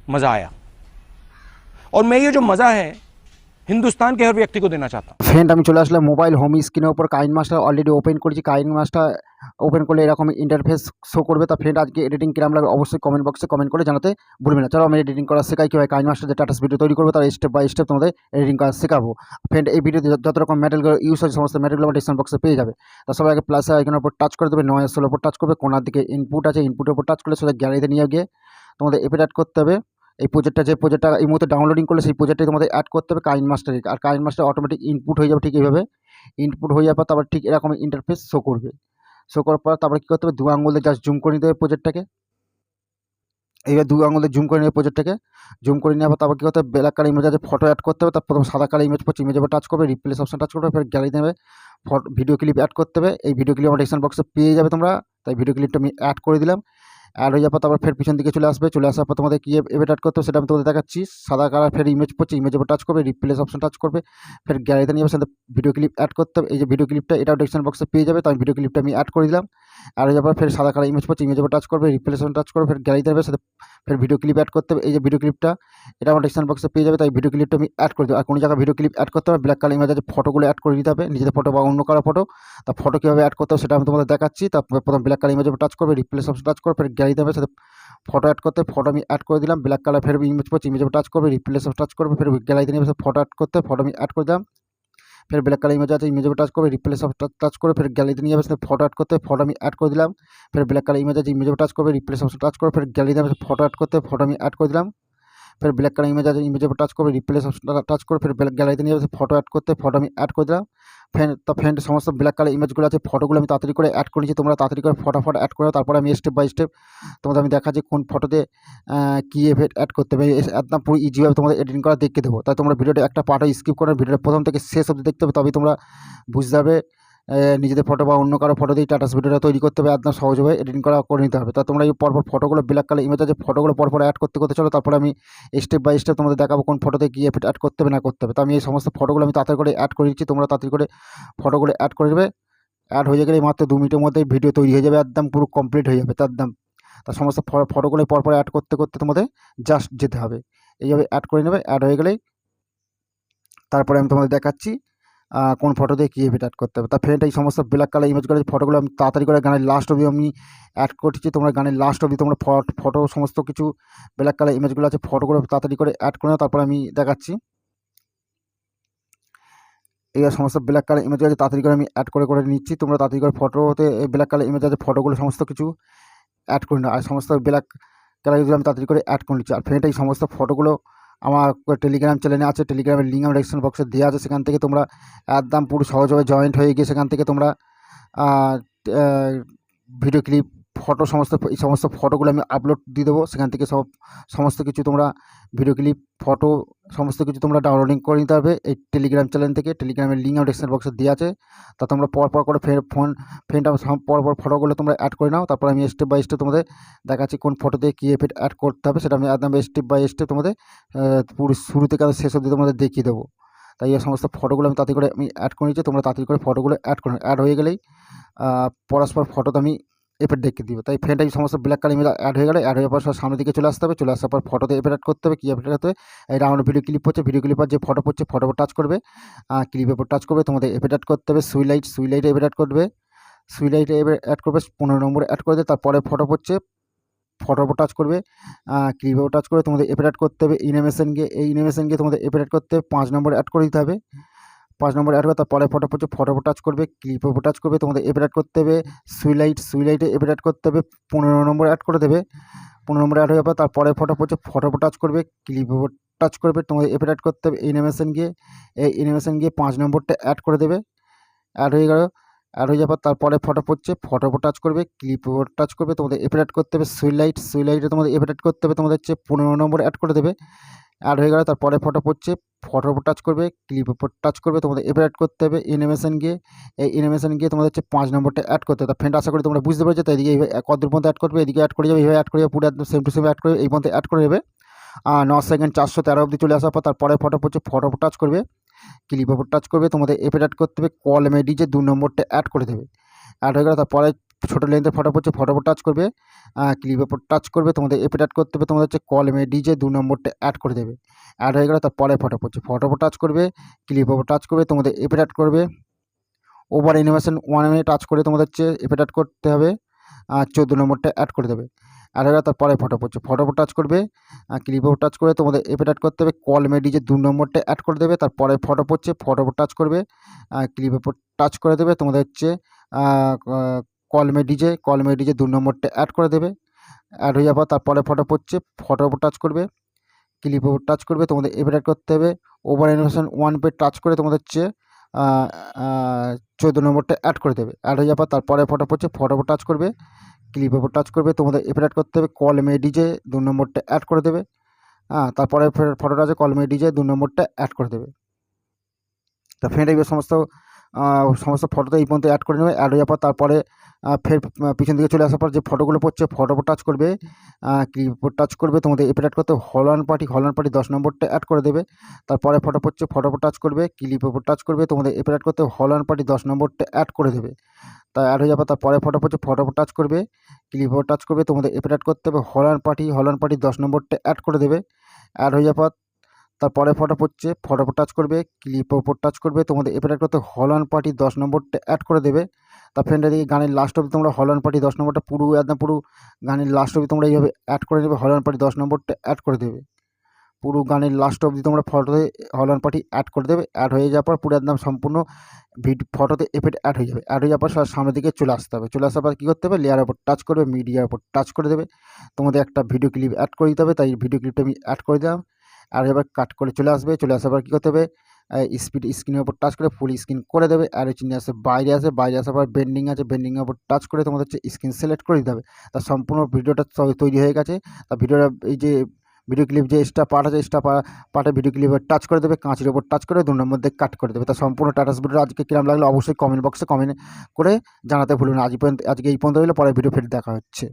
मज़ा आया। और मैं ये जो मज़ा है हिंदुस्तान के हर व्यक्ति को देना चाहता हूँ। ফ্রেন্ড আমি চলে আসলাম মোবাইল হোম স্ক্রিনের উপর কাইন মাস্টার অলরেডি ওপেন করেছি। কাইন মাস্টার ওপেন করলে এরকম ইন্টারফেস শো করবে। তা ফ্রেন্ড আজকে এডিটিং কিরম লাগবে অবশ্যই কমেন্ট বক্সে কমেন্ট করে জানাতে ভুলবে না। চলো আমি এডিটিং করা শেখাই কীভাবে কাইন মাস্টার যে টাটাস ভিডিও তৈরি করবো তার স্টেপ বাই স্টেপ তোমাদের এডিটিং করা শেখাবো। ফ্রেন্ড এই ভিডিওতে যত রকম ম্যাটেরিয়াল ইউজ হয় সমস্ত ম্যাটেরিয়াল আমার ডিসক্রিপশন বক্সে পেয়ে যাবে। তা সবাই আগে প্লাস আইকনের উপর টাচ করে দেবে, নয়েস এর উপর টাচ করবে, কোনার দিকে ইনপুট আছে ইনপুটের উপর টাচ করলে সোজা গ্যালারিতে নিয়ে গিয়ে তোমাদের এফেক্ট অ্যাড করতে হবে। এই প্রজেক্টটা যে প্রজেক্টটা এই মুহূর্তে ডাউনলোডিং করলে সেই প্রজেক্টটাই তোমাদের অ্যাড করতে হবে কাইন মাস্টারে। আর কাইন মাস্টার অটোমেটিক ইনপুট হয়ে যাবে ঠিক এইভাবে। ইনপুট হয়ে যাওয়ার পর তারপর ঠিক এরকম ইন্টারফেস শো করবে। শো করার পর তারপরে কী করতে হবে, 2 আঙুল দিয়ে জাস্ট জুম করে নিতে হবে প্রজেক্টটাকে। এইবার 2 আঙুল দিয়ে জুম করে নেবে প্রজেক্টটাকে। জুম করে নেওয়ার পর তারপর কী করতে হবে, ব্ল্যাক কালার ইমেজ আছে ফটো অ্যাড করতে হবে। তারপর প্রথম সাদা কালার ইমেজ পড়ছে ইমেজের উপর টাচ করবে, রিপ্লেস অপশন টাচ করবে, ফের গ্যালারি নেবে ভিডিও ক্লিপ অ্যাড করতে হবে। এই ভিডিও ক্লিপ আমার ডিসক্রিপশন বক্সে পেয়ে যাবে তোমরা। তাই ভিডিও ক্লিপটা আমি অ্যাড করে দিলাম। অ্যাড হয়ে যাওয়ার পর তারপর ফের পিছন দিকে চলে আসবে। চলে আসার পর তোমাদের কী এফেক্ট অ্যাড করতে হবে সেটা আমি তোমাদের দেখাচ্ছি। সাদা কালার ফের ইমেজ পড়ছে ইমেজের উপর টাচ করবে, রিপ্লেস অপশন টাচ করবে, ফের গ্যালারিতে নিয়ে সাথে ভিডিও ক্লিপ অ্যাড করতে হবে। এই যে ভিডিও ক্লিপটা এটাও ডিসক্রিপশন বক্সে পেয়ে যাবে। তো আমি ভিডিও ক্লিপটা আমি অ্যাড করে দিলাম। অ্যাড হয়ে যাওয়ার পর ফের সাদা কালার ইমেজ পড়ছে ইমেজের উপর টাচ করবে, রিপ্লেস অপশন টাচ করবে, ফের গ্যালারিতে নেবে সাথে ফের ভিডিও ক্লিপ অ্যাড করতে হবে। এই যে ভিডিও ক্লিপটা এটা আমার ডিসক্রিপশন বক্সে পেয়ে যাবে। তাই ভিডিও ক্লিপটা আমি অ্যাড করে দেবো। আর কোনো জায়গায় ভিডিও ক্লিপ অ্যাড করতে হবে ব্ল্যাক কালার ইমেজ আছে ফটোগুলো অ্যাড করে দিতে হবে, নিজেদের ফটো বা অন্য কারো ফটো। তা ফটো কীভাবে অ্যাড করতে হবে সেটা আমি তোমাদের দেখাচ্ছি। তারপর প্রথম ব্ল্যাক কালার ইমেজের উপর টাচ করবে, রিপ্লেস অপশন টাচ করবে, ফের গ্যালারিতে নেবে সাথে ফটো অ্যাড করতে ফটো আমি অ্যাড করে দিলাম। ব্ল্যাক কালার ফের ইমেজ পড়ছে ইমেজের উপর টাচ করবে, রিপ্লেস অপশন টাচ করবে, ফের গ্যালারিতে নেবে ফটো অ্যাড করতে ফটো আমি অ্যাড করে দিলাম। ফের ব্ল্যাক কালার ইমেজ আছে ইমেজের উপর টাচ করবে, রিপ্লেস অপশন টাচ করে ফের গ্যালারিতে নিয়ে যাবে ফটো অ্যাড করতে ফটো আমি অ্যাড করে দিলাম। ফের ব্ল্যাক কালার ইমেজ আছে ইমেজের উপর টাচ করবে, রিপ্লেস অপশন টাচ করে ফের গ্যালারিতে ফটো অ্যাড করতে ফটো আমি অ্যাড করে দিলাম। ফের ব্ল্যাক কালার ইমেজ আছে ইমেজের উপর টাচ করবে, রিপ্লেস অপশন টাচ করে ফের গ্যালারিতে নিয়ে যাবে ফটো অ্যাড করতে ফটো আমি অ্যাড করে দিলাম। ফ্রেন্ড সমস্ত ব্ল্যাক কালার ইমেজগুলো আছে ফটোগুলো আমি তাড়াতাড়ি করে অ্যাড করেছি, তোমরা তাড়াতাড়ি করে ফটাফট অ্যাড করো। তারপরে আমি স্টেপ বাই স্টেপ তোমাদের আমি দেখাচ্ছি কোন ফটোতে কী এফেক্ট অ্যাড করতে হবে। একদম পুরো ইজিভাবে তোমাদের এডিটিং করা দেখিয়ে দেবো। তাই তোমরা ভিডিওটা একটা পার্টও স্কিপ করে ভিডিওটা প্রথম থেকে শেষ অবধি দেখতে হবে, তবেই তোমরা বুঝতে পারবে নিজেদের ফটো বা অন্য কারো ফটো দিয়ে টাটাস ভিডিওটা তৈরি করতে হবে, একদম সহজভাবে এডিটিং করা করে নিতে হবে। তা তোমরা এই পরপর ফটোগুলো ব্ল্যাক কালার ইমেজ আছে ফটোগুলো পরপর অ্যাড করতে করতে চলো। তারপরে আমি স্টেপ বাই স্টেপ তোমাদের দেখাবো কোন ফটোতে কী এফেক্ট অ্যাড করতে হবে না করতে হবে। তো আমি এই সমস্ত ফটোগুলো আমি তাড়াতাড়ি করে অ্যাড করে দিচ্ছি, তোমরা তাড়াতাড়ি করে ফটোগুলো অ্যাড করে দেবে। অ্যাড হয়ে গেলে মাত্র 2 মিনিটের মধ্যেই ভিডিও তৈরি হয়ে যাবে, একদম পুরো কমপ্লিট হয়ে যাবে। একদম তার সমস্ত ফটোগুলো পরপর অ্যাড করতে করতে তোমাদের জাস্ট যেতে হবে, এইভাবে অ্যাড করে নেবে। অ্যাড হয়ে গেলেই তারপরে আমি তোমাদের দেখাচ্ছি কোন ফটো দিয়ে কী এফেক্ট অ্যাড করতে হবে। তা ফ্রেন্ড এই সমস্ত ব্ল্যাক কালার ইমেজগুলো ফটোগুলো আমি তাড়াতাড়ি করে গানের লাস্ট অবধি আমি অ্যাড করছি, তোমরা গানের লাস্ট অবধি তোমরা ফটো সমস্ত কিছু ব্ল্যাক কালার ইমেজগুলো আছে ফটোগুলো তাড়াতাড়ি করে অ্যাড করে নাও। তারপরে আমি দেখাচ্ছি এই সমস্ত ব্ল্যাক কালার ইমেজ আছে তাড়াতাড়ি করে আমি অ্যাড করে করে নিচ্ছি। তোমরা তাড়াতাড়ি করে ফটোতে ব্ল্যাক কালার ইমেজ আছে ফটোগুলো সমস্ত কিছু অ্যাড করে নাও। আর সমস্ত ব্ল্যাক কালার ইমেজগুলো আমি তাড়াতাড়ি করে অ্যাড করে নিচ্ছি। আর ফ্রেন্ড এই সমস্ত ফটোগুলো আমার টেলিগ্রাম চ্যানেলে আছে, টেলিগ্রামের লিঙ্ক আমার ডিসক্রিপশন বক্সে দেওয়া আছে, সেখান থেকে তোমরা একদম পুরো সহজভাবে জয়েন্ট হয়ে গিয়ে সেখান থেকে তোমরা ভিডিও ক্লিপ ফটো এই সমস্ত ফটোগুলো আমি আপলোড দিয়ে দেবো। সেখান থেকে সমস্ত কিছু তোমরা ভিডিও ক্লিপ ফটো সমস্ত কিছু তোমরা ডাউনলোডিং করে নিতে হবে এই টেলিগ্রাম চ্যানেল থেকে। টেলিগ্রামের লিঙ্ক আমার ডিসক্রিপশন বক্সে দেওয়া আছে। তা তোমরা পরপর করে ফ্রেন্ড পরপর ফটোগুলো তোমরা অ্যাড করে নাও। তারপর আমি স্টেপ বাই স্টেপ তোমাদের দেখাচ্ছি কোন ফটোতে কী এফেক্ট অ্যাড করতে হবে সেটা আমি একদম স্টেপ বাই স্টেপ তোমাদের পুরো শুরু থেকে শেষ অবধি তোমাদের দেখিয়ে দেবো। তাই এই সমস্ত ফটোগুলো আমি তাড়াতাড়ি করে আমি অ্যাড করে নিচ্ছি, তোমরা তাড়াতাড়ি করে ফটোগুলো অ্যাড করে অ্যাড হয়ে গেলেই পরস্পর ফটোতে আমি এফেক্ট দেখিয়ে দিব। তাই ফ্রেন্ড এই সমস্ত ব্ল্যাক কালার ইমেজ অ্যাড হয়ে গেলে অ্যাড হয়ে পর সামনের দিকে চলে আসতে হবে। চলে আসার পর ফটোতে এফেক্ট অ্যাড করতে হবে। কী এফেক্ট করতে হবে, এই রাউন্ড ভিডিও ক্লিপ হচ্ছে ভিডিও ক্লিপার যে ফটো পড়ছে ফটোর উপর টাচ করবে, ক্লিপের উপর টাচ করবে, তোমাদের এফেক্ট অ্যাড করতে হবে। সুইলাইটে এফেক্ট অ্যাড করবে, সুইলাইটে অ্যাড করবে 15 নম্বরে অ্যাড করে দেবে। তারপরে ফটো পড়ছে ফটোর উপর টাচ করবে, ক্লিপের উপর টাচ করে তোমাদের এফেক্ট অ্যাড করতে হবে। অ্যানিমেশন গিয়ে তোমাদের এফেক্ট অ্যাড করতে হবে 5 নম্বরে অ্যাড করে দিতে হবে। 5 নম্বরে অ্যাড করে তারপরে ফটো পড়ছে ফটোর উপর টাচ করবে, ক্লিপের উপর টাচ করবে, তোমাদের এফেক্ট অ্যাড করতে হবে। সুইলাইটে এফেক্ট অ্যাড করতে হবে 15 নম্বরে অ্যাড করে দেবে। 15 নম্বরে অ্যাড হয়ে যাবে তারপরে ফটো পড়ছে ফটোর উপর টাচ করবে, ক্লিপের উপর টাচ করবে, তোমাদের এফেক্ট অ্যাড করতে হবে। অ্যানিমেশন গিয়ে 5 নম্বরটা অ্যাড করে দেবে। অ্যাড হয়ে গেল। অ্যাড হয়ে যাবার তারপরে ফটো পড়ছে ফটোর উপর টাচ করবে, ক্লিপের উপর টাচ করবে, তোমাদের এফেক্ট অ্যাড করতে হবে। সুইলাইটে তোমাদের এফেক্ট অ্যাড করতে হবে, তোমাদের হচ্ছে 15 নম্বরে অ্যাড করে দেবে। অ্যাড হয়ে গেলে তারপরে ফটো পড়ছে ফটোর উপর টাচ করবে, ক্লিপের উপর টাচ করবে, তোমাদের এফেক্ট অ্যাড করতে হবে। অ্যানিমেশন গিয়ে তোমাদের হচ্ছে 5 নম্বরটা অ্যাড করতে হবে। ফ্রেন্ড আশা করি তোমরা বুঝতে পেরেছো। তো এদিকে কতদূর পর্যন্ত অ্যাড করবে, এদিকে অ্যাড করে যাবে, এইভাবে অ্যাড করে যাবে, পুরো একদম সেম টু সেম অ্যাড করে এই পর্যন্ত অ্যাড করে যাবে। 9 সেকেন্ড 413 অবধি চলে আসার পর তারপরে ফটো পড়ছে ফটোর উপর টাচ করবে, ক্লিপের উপর টাচ করবে, তোমাদের এফেক্ট অ্যাড করতে হবে। কলমেডি যে 2 নম্বরটা অ্যাড করে দেবে। অ্যাড হয়ে গেলে তারপরে ছোটো লেন্থের ফটো পড়ছে, ফটোর উপর টাচ করবে, ক্লিপের উপর টাচ করবে, তোমাদের এপিট অ্যাড করতে হবে, তোমাদের হচ্ছে কলমে ডিজে 2 নম্বরটা অ্যাড করে দেবে। অ্যাড হয়ে গেলে তারপরে ফটো পড়ছে, ফটোর উপর টাচ করবে, ক্লিপের উপর টাচ করবে, তোমাদের এপিট অ্যাড করবে, ওভার অ্যানিমেশন 1 মিনিট টাচ করে তোমাদের হচ্ছে এপিট অ্যাড করতে হবে, 14 নম্বরটা অ্যাড করে দেবে। অ্যাড হয়ে গেলে তারপরে ফটো পড়ছে, ফটোর উপর টাচ করবে, ক্লিপের উপর টাচ করে তোমাদের এপিট অ্যাড করতে হবে, কলমে ডিজে 2 নম্বরটা অ্যাড করে দেবে। তারপরে ফটো পড়ছে, ফটোর উপর টাচ করবে, ক্লিপের উপর টাচ করে দেবে, তোমাদের হচ্ছে কলমে ডিজে 2 নম্বরটা অ্যাড করে দেবে। অ্যাড হয়ে যাওয়ার পর তারপরে ফটো পড়ছে, ফটোর উপর টাচ করবে, ক্লিপের উপর টাচ করবে, তোমাদের এপিট অ্যাড করতে হবে, ওভার অ্যানিমেশন 1 পে টাচ করে তোমাদের হচ্ছে 14 নম্বরটা অ্যাড করে দেবে। অ্যাড হয়ে যাওয়ার পর তারপরে ফটো পড়ছে, ফটোর উপর টাচ করবে, ক্লিপের উপর টাচ করবে, তোমাদের এপিট অ্যাড করতে হবে, কলমে ডিজে 2 নম্বরটা অ্যাড করে দেবে। তারপরে ফটোটা আছে কলমে ডিজে 2 নম্বরটা অ্যাড করে দেবে। তা ফ্রেন্ড এইবার সমস্ত ফটোতে এই পর্যন্ত অ্যাড করে নেবে। অ্যাড হয়ে যাওয়ার পর তারপরে ফের পিছন দিকে চলে আসার পর যে ফটোগুলো পড়ছে, ফটোর উপর টাচ করবে, ক্লিপের উপর টাচ করবে, তোমাদের এপিট অ্যাড করতে হল অ্যান্ড পার্টি 10 নম্বরটা অ্যাড করে দেবে। তারপরে ফটো পড়ছে, ফটোর উপর টাচ করবে, ক্লিপের উপর টাচ করবে, তোমাদের এপিট অ্যাড করতে হল অ্যান্ড পার্টি 10 নম্বরটা অ্যাড করে দেবে। তা অ্যাড হয়ে যাবে, তারপরে ফটো পড়ছে, ফটোর উপর টাচ করবে, ক্লিপের উপর টাচ করবে, তোমাদের এপিট অ্যাড করতে হবে, হল অ্যান্ড পার্টি 10 নম্বরটা অ্যাড করে দেবে। অ্যাড হয়ে যাওয়ার পর তারপরে ফটো পড়ছে, ফটোর উপর টাচ করবে, ক্লিপের উপর টাচ করবে, তোমাদের এপিট অ্যাড করতে হল অ্যান্ড পার্টি 10 নম্বরটা অ্যাড করে দেবে। তা ফ্রেন্ড এদিকে গানের লাস্ট অবধি তোমরা হল অ্যান্ড পার্টি 10 নম্বরটা পুরো গানের লাস্ট অবধি তোমরা এইভাবে অ্যাড করে নেবে, হল অ্যান্ড পার্টি 10 নম্বরটা অ্যাড করে দেবে। পুরো গানের লাস্ট অবধি তোমরা ফটোতে হল অ্যান্ড পার্টি অ্যাড করে দেবে। অ্যাড হয়ে যাওয়ার পর পুরো একদম সম্পূর্ণ ফটোতে এফেক্ট অ্যাড হয়ে যাবে। অ্যাড হয়ে যাওয়ার পর সামনের দিকে চলে আসতে হবে। চলে আসার পর কী করতে হবে, লেয়ারের উপর টাচ করবে, মিডিয়ার উপর টাচ করে দেবে, তোমাদের একটা ভিডিও ক্লিপ অ্যাড করে দিতে হবে। তাই ভিডিও ক্লিপটা আমি অ্যাড করে দিলাম। আর এবার কাট করে চলে আসবে। চলে আসার পর কী করতে হবে, স্ক্রিনের উপর টাচ করে ফুল স্ক্রিন করে দেবে। আর চিহ্ন আসে বাইরে আসার পর বেন্ডিং আছে, বেন্ডিংয়ের উপর টাচ করে তোমাদের হচ্ছে স্ক্রিন সিলেক্ট করে দিতে হবে। তার সম্পূর্ণ ভিডিওটা তৈরি হয়ে গেছে। তা ভিডিওটা এই যে ভিডিও ক্লিপ যে এক্সট্রা পার্ট আছে, এক্সট্রা পার্টে ভিডিও ক্লিপের টাচ করে দেবে, কাঁচির ওপর টাচ করে 2 নম্বর দিয়ে কাট করে দেবে। তার সম্পূর্ণ টাটাস ভিডিও আজকে কিরম লাগলো অবশ্যই কমেন্ট বক্সে কমেন্ট করে জানাতে ভুলুন। আজকে এই পর্যন্ত হলো, পরে ভিডিও ফের দেখা হচ্ছে।